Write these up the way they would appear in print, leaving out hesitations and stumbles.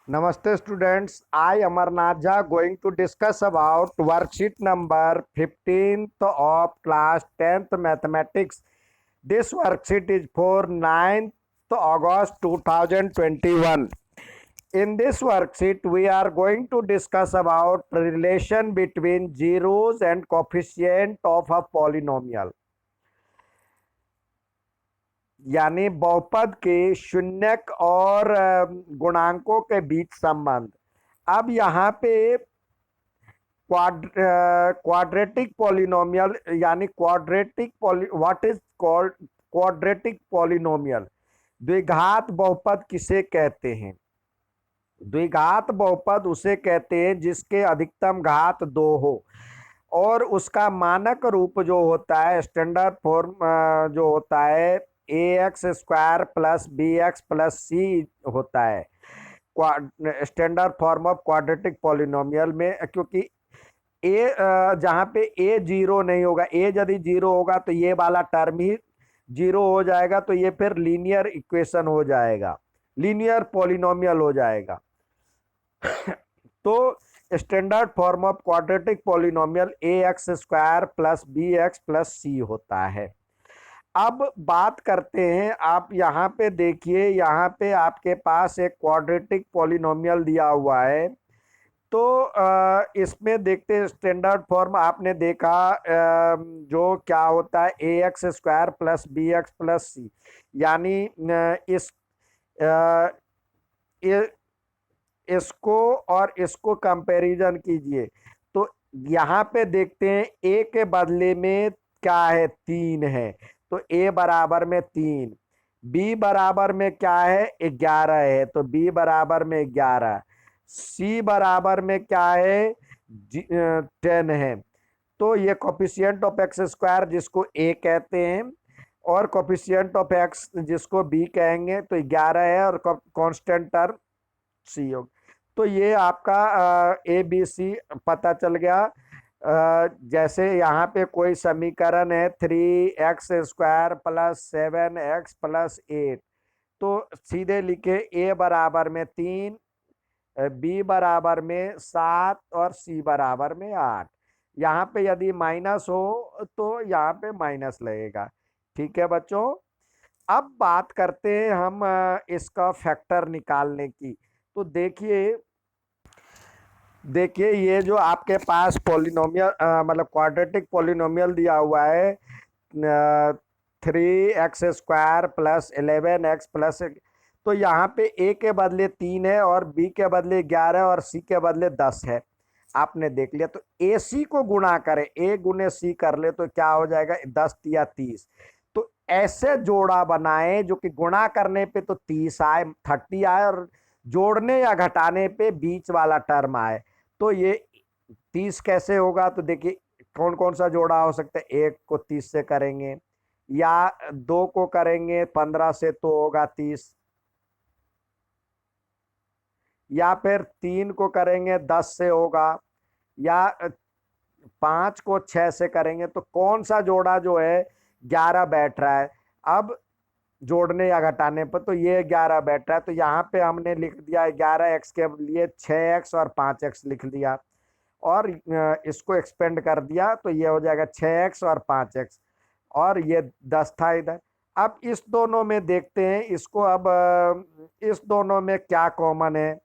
Namaste students, I Amarnath Jha going to discuss about worksheet number 15th of class 10th mathematics. This worksheet is for 9th August 2021. In this worksheet, we are going to discuss about relation between zeros and coefficient of a polynomial. यानी बहुपद के शून्यक और गुणांकों के बीच संबंध। अब यहाँ पे क्वाड्रेटिक पॉलिनोमियल यानी what is called quadratic polynomial. द्विघात बहुपद किसे कहते हैं? द्विघात बहुपद उसे कहते हैं जिसके अधिकतम घात 2 हो और उसका मानक रूप जो होता है, स्टैंडर्ड फॉर्म जो होता है, ax² plus bx plus c होता है standard form of quadratic polynomial में। क्योंकि जहाँ पे a जीरो नहीं होगा, a यदि जीरो होगा तो ये वाला टर्म ही जीरो हो जाएगा, तो ये फिर लीनियर इक्वेशन हो जाएगा, लीनियर पॉलिनोमियल हो जाएगा। तो standard form of quadratic polynomial ax² plus bx plus c होता है। अब बात करते हैं, आप यहाँ पे देखिए, यहाँ पे आपके पास एक क्वाड्रेटिक पॉलिनोमियल दिया हुआ है। तो इसमें देखते हैं स्टैंडर्ड फॉर्म आपने देखा जो क्या होता है, ax² plus bx plus c, यानी इसको और इसको कंपैरिजन कीजिए। तो यहाँ पे देखते हैं a के बदले में क्या है, 3 है, तो a बराबर में 3, b बराबर में क्या है, 11 है, तो b बराबर में 11, c बराबर में क्या है, 10 है। तो ये कोफिशिएंट ऑफ x² जिसको a कहते हैं और कोफिशिएंट ऑफ x जिसको b कहेंगे, तो 11 है और कांस्टेंट टर्म c होगा। तो ये आपका ए बी सी पता चल गया। जैसे यहाँ पे कोई समीकरण है 3x² प्लस 7x प्लस 8, तो सीधे लिखे a बराबर में 3, b बराबर में 7 और c बराबर में 8। यहाँ पे यदि माइनस हो तो यहाँ पे माइनस लगेगा। ठीक है बच्चों, अब बात करते हैं हम इसका फैक्टर निकालने की। तो देखिए ये जो आपके पास पॉलिनोमियल मतलब क्वाड्रेटिक पॉलिनोमियल दिया हुआ है 3x² प्लस 11x प्लस, तो यहाँ पे a के बदले 3 है और b के बदले 11 और c के बदले 10 है। आपने देख लिया, तो ac को गुणा करें, a गुने c कर ले तो क्या हो जाएगा, 10 या 30। तो ऐसे जोड़ा बनाए जो कि गुणा करने पे तो 30 आए, 30 आए, और जोड़ने या घटाने पे बीच वाला टर्म आए। तो ये 30 कैसे होगा, तो देखिए कौन कौन सा जोड़ा हो सकता है। 1 को 30 से करेंगे, या 2 को करेंगे 15 से तो होगा 30, या फिर 3 को करेंगे 10 से होगा, या 5 को 6 से करेंगे। तो कौन सा जोड़ा जो है 11 बैठ रहा है अब जोड़ने या घटाने पर, तो ये 11 बैठ रहा है। तो यहाँ पे हमने लिख दिया 11x के लिए 6x और 5x लिख दिया, और इसको एक्सपेंड कर दिया तो ये हो जाएगा 6x और 5x, और ये 10 था इधर। अब इस दोनों में देखते हैं इसको, अब इस दोनों में क्या कॉमन है,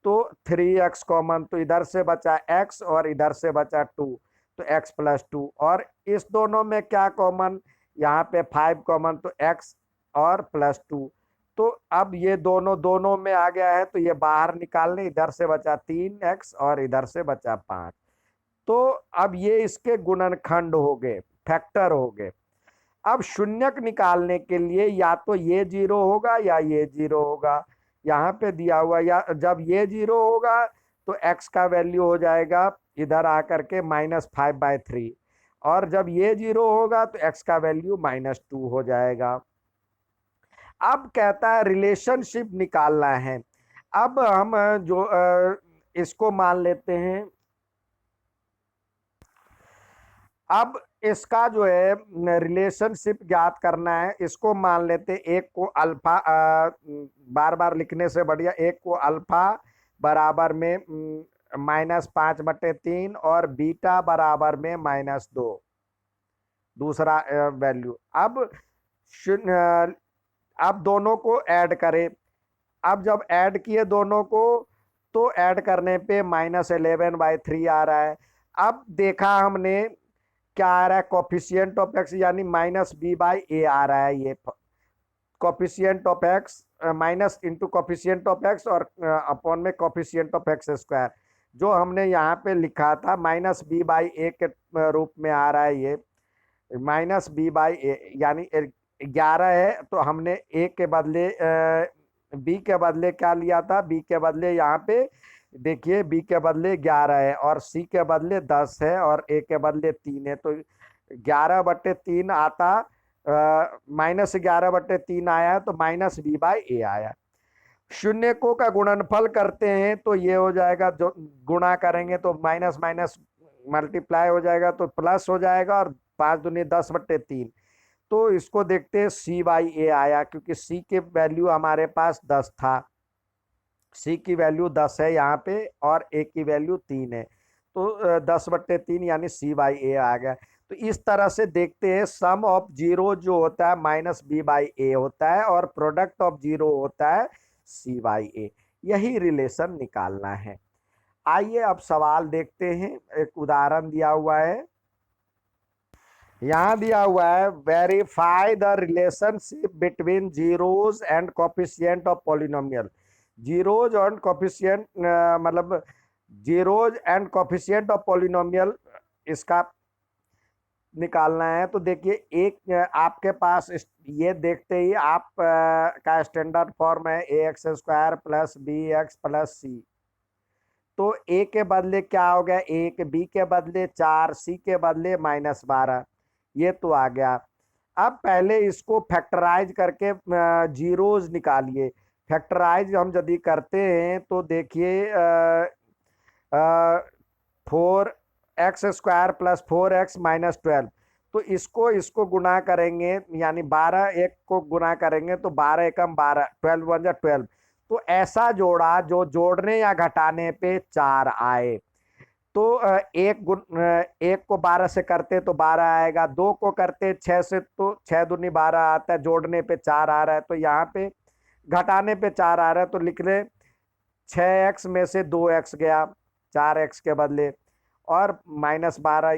तो 3x कॉमन, तो इधर से बचा x और इधर से बचा 2, तो x प्लस 2। और इस दोनों में क्या कॉमन, यहाँ पे 5 कॉमन, तो x और प्लस 2। तो अब ये दोनों में आ गया है, तो ये बाहर निकालने, इधर से बचा 3x और इधर से बचा 5। तो अब ये इसके गुणनखंड हो गए, फैक्टर हो गए। अब शून्यक निकालने के लिए या तो ये 0 होगा या ये 0 होगा। यहाँ पे दिया हुआ, या जब ये 0 होगा तो x का वैल्यू हो जाएगा इधर आकर के -5/3, और जब ये 0 होगा तो x का वैल्यू -2 हो जाएगा। अब कहता है रिलेशनशिप निकालना है। अब हम जो इसको मान लेते हैं, अब इसका जो है रिलेशनशिप ज्ञात करना है, इसको मान लेते एक को अल्फा, बार बार लिखने से बढ़िया एक को अल्फा बराबर में -5/3 और बीटा बराबर में -2, दूसरा वैल्यू। अब शून्य, अब दोनों को ऐड करें। अब जब ऐड किए दोनों को तो ऐड करने पे -11/3 आ रहा है। अब देखा हमने क्या आ रहा है, कोफिशिएंट ऑफ एक्स यानी -b/a आ रहा है। ये coefficient of x minus into coefficient of x और अपॉन में कोफिशिएंट ऑफ एक्स स्क्वायर, जो हमने यहाँ पे लिखा था -b/a के रूप में आ रहा है। ये -b/a यानी 11 है, तो हमने a के बदले b के बदले क्या लिया था, b के बदले यहाँ पे देखिए b के बदले 11 है और c के बदले 10 है और a के बदले 3 है। तो 11/3 आता, -11/3 आया तो -b/a आया। शून्य को का गुणनफल करते हैं तो ये हो जाएगा, जो गुणा करेंगे तो माइनस माइनस मल्टीप्लाई हो जाएगा तो प्लस हो जाएगा और 5 दूनी 10/3। तो इसको देखते हैं c/a आया, क्योंकि c के वैल्यू हमारे पास 10 था, c की वैल्यू 10 है यहाँ पे और a की वैल्यू 3 है, तो 10/3 यानी c/a आ गया। तो इस तरह से देखते हैं, सम ऑफ जीरो जो होता है -b/a होता है और प्रोडक्ट ऑफ जीरो होता है c/a। यही रिलेशन निकालना है। आइए अब सवाल देखते हैं। एक उदाहरण दिया हुआ है, यहाँ दिया हुआ है, verify the relationship between zeros and coefficient of polynomial. Zeros and coefficient मतलब zeros and coefficient of polynomial, इसका निकालना है। तो देखिए, एक आपके पास ये देखते ही आप का स्टैंडर्ड फॉर्म है ax² + bx + c। तो a के बदले क्या हो गया 1, b के बदले 4, c के बदले -12, ये तो आ गया। अब पहले इसको फैक्टराइज करके जीरोज निकालिए। फैक्टराइज हम यदि करते हैं तो देखिए 4x² + 4x - 12, तो इसको गुना करेंगे यानी 12 एक को गुना करेंगे तो 12 एकम 12, 12 × 12। तो ऐसा जोड़ा जो जोड़ने या घटाने पे 4 आए। तो एक को 12 से करते तो 12 आएगा, 2 को करते 6 से तो 6 दूनी 12 आता है, जोड़ने पे 4 आ रहा है। तो यहाँ पे घटाने पे 4 आ रहा है, तो लिख ले 6x में से 2x गया 4x के बदले और -12।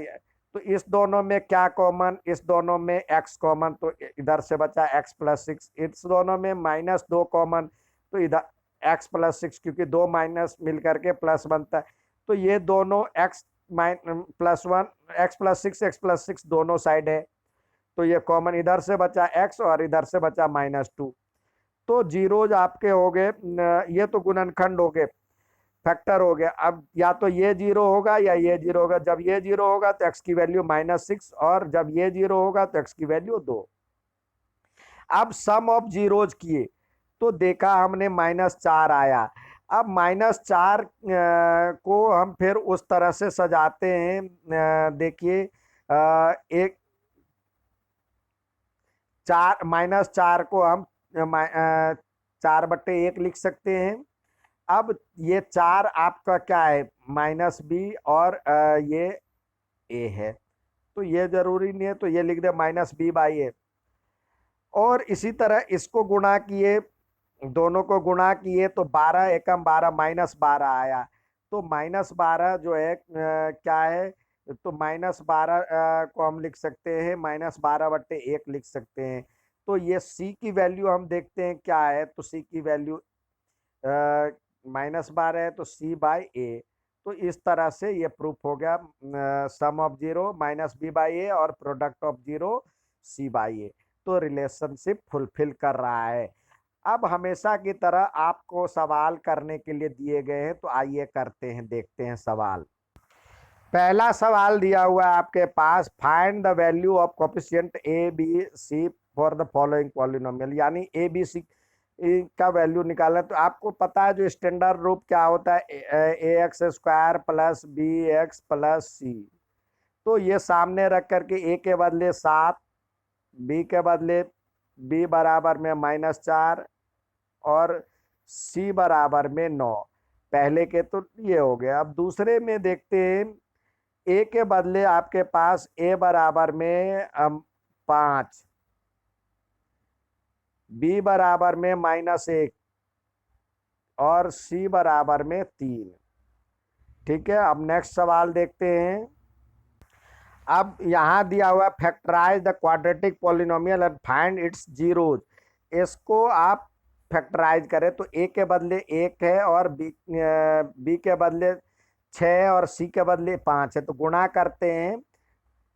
तो इस दोनों में क्या कॉमन, इस दोनों में x कॉमन, तो इधर से बचा x + 6। इस दोनों में -2 कॉमन, तो इधर x + 6, क्योंकि 2 माइनस मिल करके प्लस बनता है। तो ये दोनों x +1 x + 6 x + 6 दोनों साइड है, तो ये कॉमन इधर से बचा x और इधर से बचा -2। तो जीरोज आपके हो गए, ये तो गुणनखंड हो गए, फैक्टर हो गया। अब या तो ये 0 होगा या ये 0 होगा। जब ये 0 होगा तो x की वैल्यू -6 और जब ये 0 होगा तो x की वैल्यू 2। अब सम ऑफ जीरोज किए तो देखा हमने -4 आया। अब -4 को हम फिर उस तरह से सजाते हैं, देखिए एक 4 -4 को हम 4/1 लिख सकते हैं। अब ये 4 आपका क्या है -b और ये a है, तो ये जरूरी नहीं है, तो ये लिख दे -b/a। और इसी तरह इसको गुणा किए, दोनों को गुणा किए तो 12 एकम 12 -12 आया। तो -12 जो है क्या है, तो -12 को हम लिख सकते हैं -12/1 लिख सकते हैं। तो ये c की वैल्यू हम देखते हैं क्या है, तो c की वैल्यू -12 है, तो c/a। तो इस तरह से ये प्रूफ हो गया, सम ऑफ जीरो -b/a और प्रोडक्ट ऑफ जीरो c/a। तो रिलेशनशिप फुलफिल कर रहा है। अब हमेशा की तरह आपको सवाल करने के लिए दिए गए हैं, तो आइए करते हैं, देखते हैं सवाल। पहला सवाल दिया हुआ है आपके पास, find the value of coefficient a b c for the following polynomial, यानी a b c का वैल्यू निकालना। तो आपको पता है जो स्टैंडर्ड रूप क्या होता है, ax² + bx + c। तो ये सामने रख करके a के बदले 7, b के बदले b बराबर में -4 और c बराबर में 9। पहले के तो ये हो गया। अब दूसरे में देखते हैं, ए के बदले आपके पास ए बराबर में 5, बी बराबर में -1 और सी बराबर में 3। ठीक है, अब नेक्स्ट सवाल देखते हैं। अब यहां दिया हुआ factorise the quadratic polynomial and find its zeros. इसको आप फैक्टराइज करें तो ए के बदले 1 है और बी के बदले 6 और सी के बदले 5 है, तो गुणा करते हैं।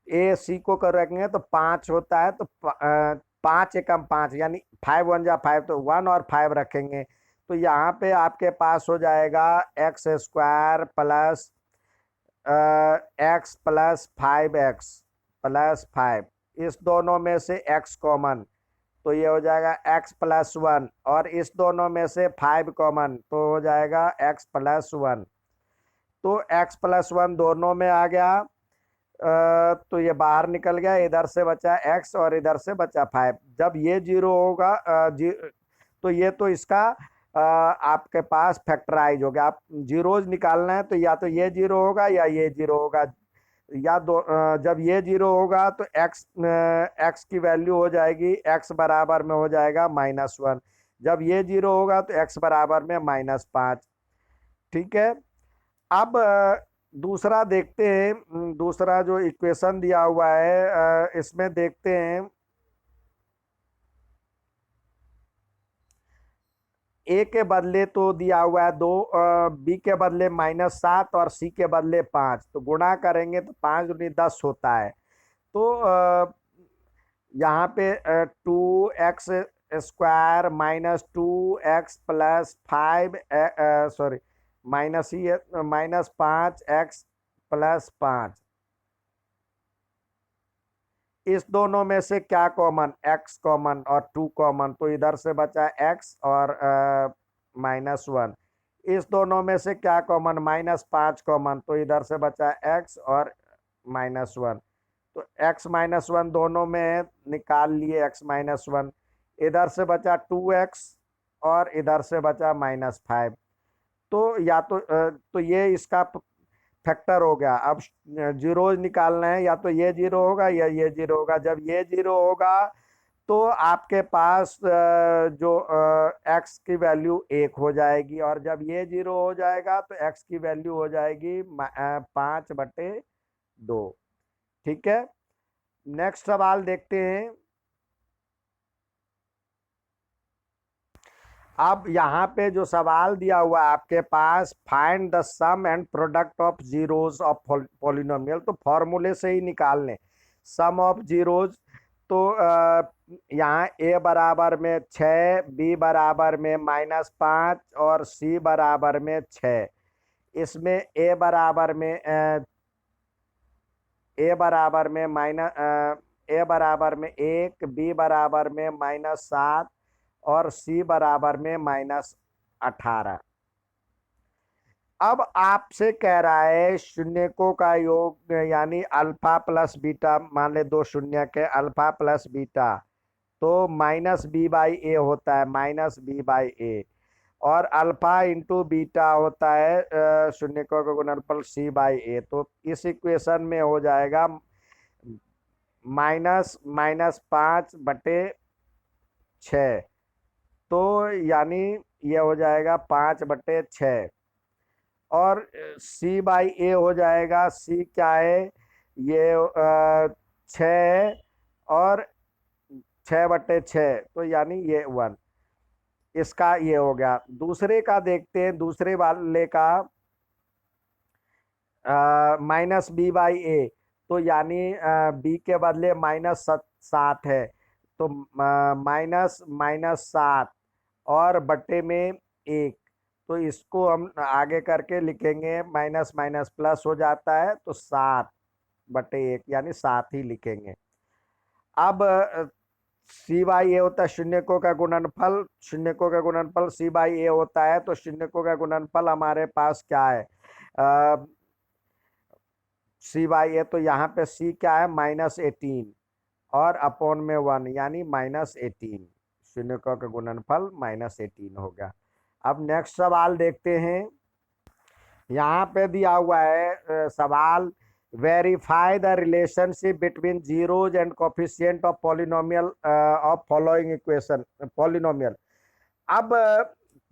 ए सी को करेंगे तो 5 होता है, तो 5 एकम 5 यानी 5 1 जा 5, तो 1 और 5 रखेंगे। तो यहाँ पे आपके पास हो जाएगा x² plus x plus 5x plus 5। इस दोनों में से x कॉमन, तो ये हो जाएगा x प्लस 1, और इस दोनों में से 5 कॉमन, तो हो जाएगा x प्लस 1। तो x प्लस 1 दोनों में आ गया, तो ये बाहर निकल गया, इधर से बचा x और इधर से बचा 5। जब ये 0 होगा तो ये तो इसका आपके पास फैक्टराइज हो गया। आप जीरोज निकालना है तो या तो ये 0 होगा या ये 0 होगा, या जब ये 0 होगा तो x की वैल्यू हो जाएगी, x बराबर में हो जाएगा -1। जब ये 0 होगा तो x बराबर में -5। ठीक है, अब दूसरा देखते हैं। दूसरा जो इक्वेशन दिया हुआ है इसमें देखते हैं, ए के बदले तो दिया हुआ है 2, बी के बदले -7 और सी के बदले 5, तो गुणा करेंगे तो 5 दूनी 10 होता है। तो यहाँ पे 2x² -2x plus 5 sorry -5x plus 5, इस दोनों में से क्या कॉमन, x कॉमन और 2 कॉमन, तो इधर से बचा x और -1। इस दोनों में से क्या कॉमन, -5 कॉमन, तो इधर से बचा x और -1। तो x -1 दोनों में निकाल लिए, x -1, इधर से बचा 2x और इधर से बचा -5। तो या तो ये इसका फैक्टर हो गया। अब जीरोज निकालना है, या तो ये 0 होगा या ये 0 होगा। जब ये 0 होगा तो आपके पास जो x की वैल्यू 1 हो जाएगी, और जब ये 0 हो जाएगा तो x की वैल्यू हो जाएगी 5/2। ठीक है, नेक्स्ट सवाल देखते हैं। अब यहाँ पे जो सवाल दिया हुआ है आपके पास, find the sum and product of zeros of polynomial, तो फॉर्मूले से ही निकाल लें सम ऑफ जीरोज। तो यहाँ a बराबर में 6, b बराबर में -5 और c बराबर में 6। इसमें a बराबर में a बराबर में 1, b बराबर में -7 और c बराबर में -18। अब आपसे कह रहा है शून्यकों का योग, यानी अल्फा प्लस बीटा, मान ले 2 शून्य के, अल्फा प्लस बीटा, तो -b/a होता है, -b/a, और अल्फा इंटू बीटा होता है शून्यकों का गुणनफल c/a। तो इस इक्वेशन में हो जाएगा -5/6, तो यानी ये हो जाएगा 5/6, और c/a हो जाएगा, c क्या है, ये 6 और 6/6, तो यानी ये 1। इसका ये हो गया। दूसरे का देखते हैं, दूसरे वाले का -b/a, तो यानी b के बदले -7 है, तो -7 और बट्टे में 1, तो इसको हम आगे करके लिखेंगे, माइनस माइनस प्लस हो जाता है, तो 7/1 यानी 7 ही लिखेंगे। अब c/a होता है शून्यकों का गुणनफल, शून्यकों का गुणनफल c/a होता है, तो शून्यकों का गुणनफल हमारे पास क्या है, c/a, तो यहाँ पे c क्या है, -18 और अपॉन में 1 यानी -18। शून्यकों का गुणनफल -18 हो गया। अब नेक्स्ट सवाल देखते हैं। यहाँ पे दिया हुआ है सवाल, verify the relationship between zeros and coefficient of polynomial of following equation polynomial. अब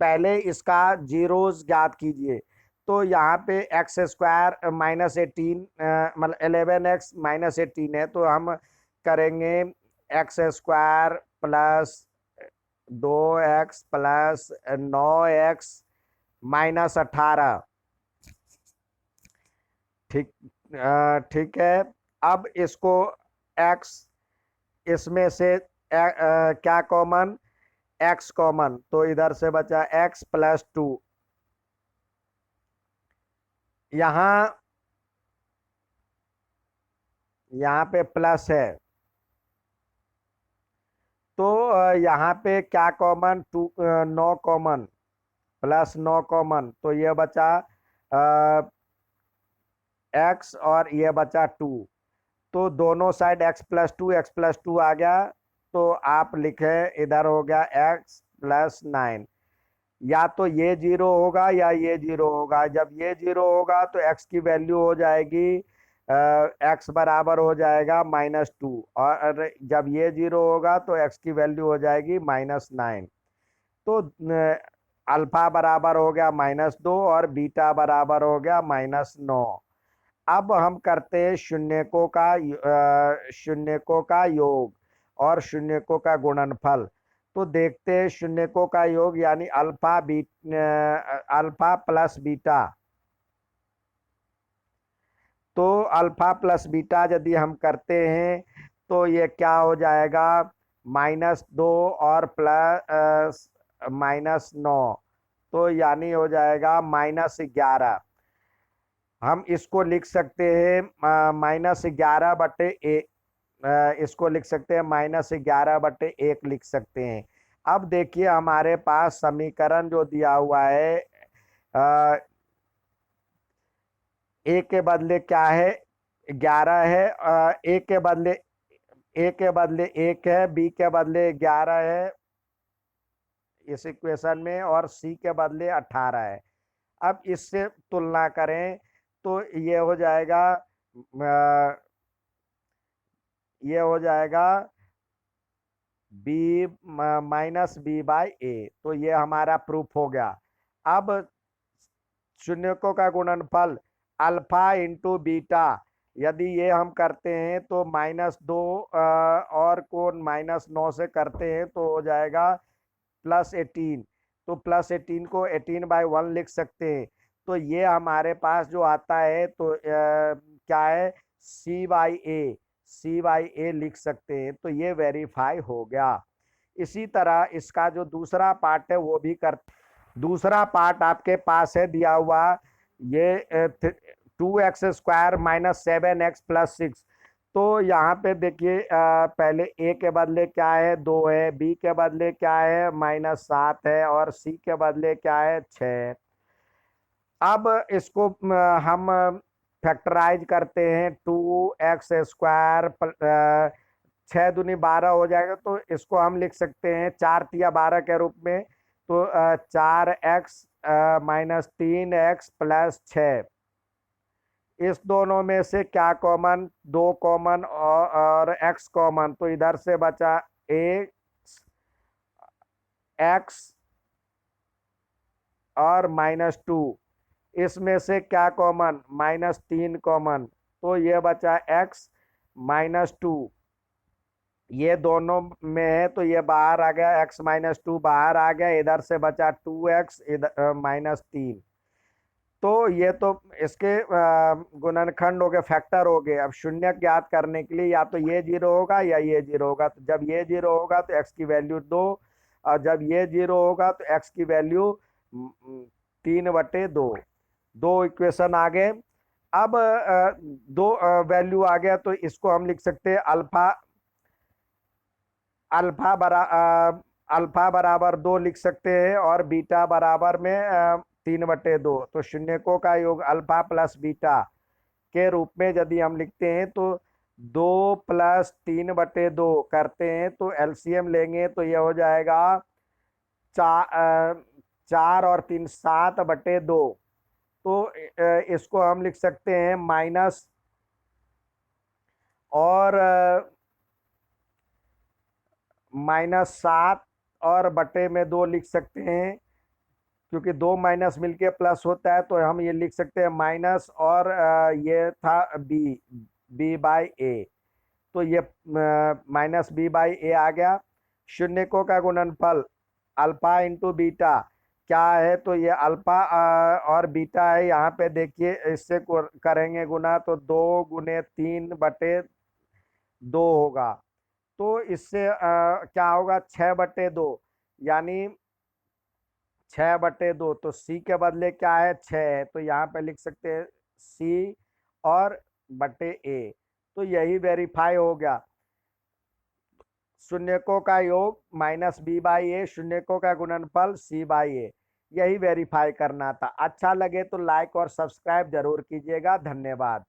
पहले इसका जीरोज ज्ञात कीजिए। तो यहाँ पे एक्स स्क्वायर माइनस 18 मतलब 11x-18 है, तो हम करेंगे x square plus 2x plus 9x minus 18। ठीक ठीक है। अब इसको x, इसमें से क्या कॉमन, x कॉमन, तो इधर से बचा x प्लस 2। यहाँ यहाँ पे प्लस है, तो यहाँ पे क्या कॉमन, 9 कॉमन, प्लस 9 कॉमन, तो ये बचा x और ये बचा 2। तो दोनों साइड x+2 आ गया, तो आप लिखे इधर हो गया x प्लस 9। या तो ये जीरो होगा या ये जीरो होगा। जब ये जीरो होगा तो x की वैल्यू हो जाएगी x बराबर हो जाएगा -2, और जब ये जीरो होगा तो x की वैल्यू हो जाएगी -9। तो अल्फा बराबर हो गया -2 और बीटा बराबर हो गया -9। अब हम करते हैं शून्यकों का योग और शून्यकों का गुणनफल। तो देखते हैं शून्यकों का योग, यानी अल्फा प्लस बीटा। तो अल्फा प्लस बीटा यदि हम करते हैं तो ये क्या हो जाएगा, -2 और प्लस -9, तो यानी हो जाएगा -11। हम इसको लिख सकते हैं -11/1, इसको लिख सकते हैं -11/1 लिख सकते हैं। अब देखिए हमारे पास समीकरण जो दिया हुआ है, ए के बदले क्या है, 11 है, ए के बदले 1 है, बी के बदले 11 है इस इक्वेशन में, और सी के बदले 18 है। अब इससे तुलना करें तो ये हो जाएगा ये हो जाएगा बी -b/a। तो ये हमारा प्रूफ हो गया। अब शून्यकों का गुणनफल अल्फा इंटू बीटा, यदि ये हम करते हैं तो -2 और को -9 से करते हैं तो हो जाएगा +18। तो +18 को 18/1 लिख सकते हैं। तो ये हमारे पास जो आता है तो क्या है, C/A लिख सकते हैं। तो ये वेरीफाई हो गया। इसी तरह इसका जो दूसरा पार्ट है वो भी कर, दूसरा पार्ट आपके पास है दिया हुआ, ये 2x² -7x+6। तो यहाँ पे देखिए पहले a के बदले क्या है, 2 है, b के बदले क्या है, -7 है, और c के बदले क्या है, 6। अब इसको हम फैक्टराइज करते हैं, 2x², 6×2 12 हो जाएगा, तो इसको हम लिख सकते हैं 4×3 = 12 के रूप में। तो 4x -3x+6, इस दोनों में से क्या कॉमन, 2 कॉमन और x कॉमन, तो इधर से बचा x और -2। इसमें से क्या कॉमन, -3 कॉमन, तो ये बचा x -2। ये दोनों में है तो ये बाहर आ गया, x -2 बाहर आ गया, इधर से बचा 2x इधर -3। तो ये तो इसके गुणनखंड हो गए, फैक्टर हो गए। अब शून्य ज्ञात करने के लिए या तो ये जीरो होगा या ये जीरो होगा। तो जब ये जीरो होगा तो x की वैल्यू 2, और जब ये जीरो होगा तो x की वैल्यू 3/2। दो इक्वेशन आ गए। अब दो वैल्यू आ गया तो इसको हम लिख सकते हैं अल्फा बराबर 2 लिख सकते हैं, और बीटा बराबर में 3/2। तो शून्यकों का योग अल्फा प्लस बीटा के रूप में यदि हम लिखते हैं तो 2 + 3/2 करते हैं, तो एलसीएम लेंगे तो ये हो जाएगा 4 और 3 7/2। तो इसको हम लिख सकते हैं माइनस और -7 और बटे में 2 लिख सकते हैं, क्योंकि 2 माइनस मिलके प्लस होता है, तो हम ये लिख सकते हैं माइनस और ये था b/a, तो ये -b/a आ गया। शून्यकों का गुणनफल अल्फा इंटू बीटा क्या है, तो ये अल्फा और बीटा है। यहाँ पे देखिए इससे करेंगे गुना तो 2 गुने 3/2 होगा। तो इससे क्या होगा, 6/2, यानी 6/2। तो सी के बदले क्या है, 6 है, तो यहाँ पे लिख सकते हैं सी और बटे ए। तो यही वेरीफाई हो गया। शून्यकों का योग -b/a, शून्यकों का गुणनफल c/a, यही वेरीफाई करना था। अच्छा लगे तो लाइक और सब्सक्राइब जरूर कीजिएगा। धन्यवाद।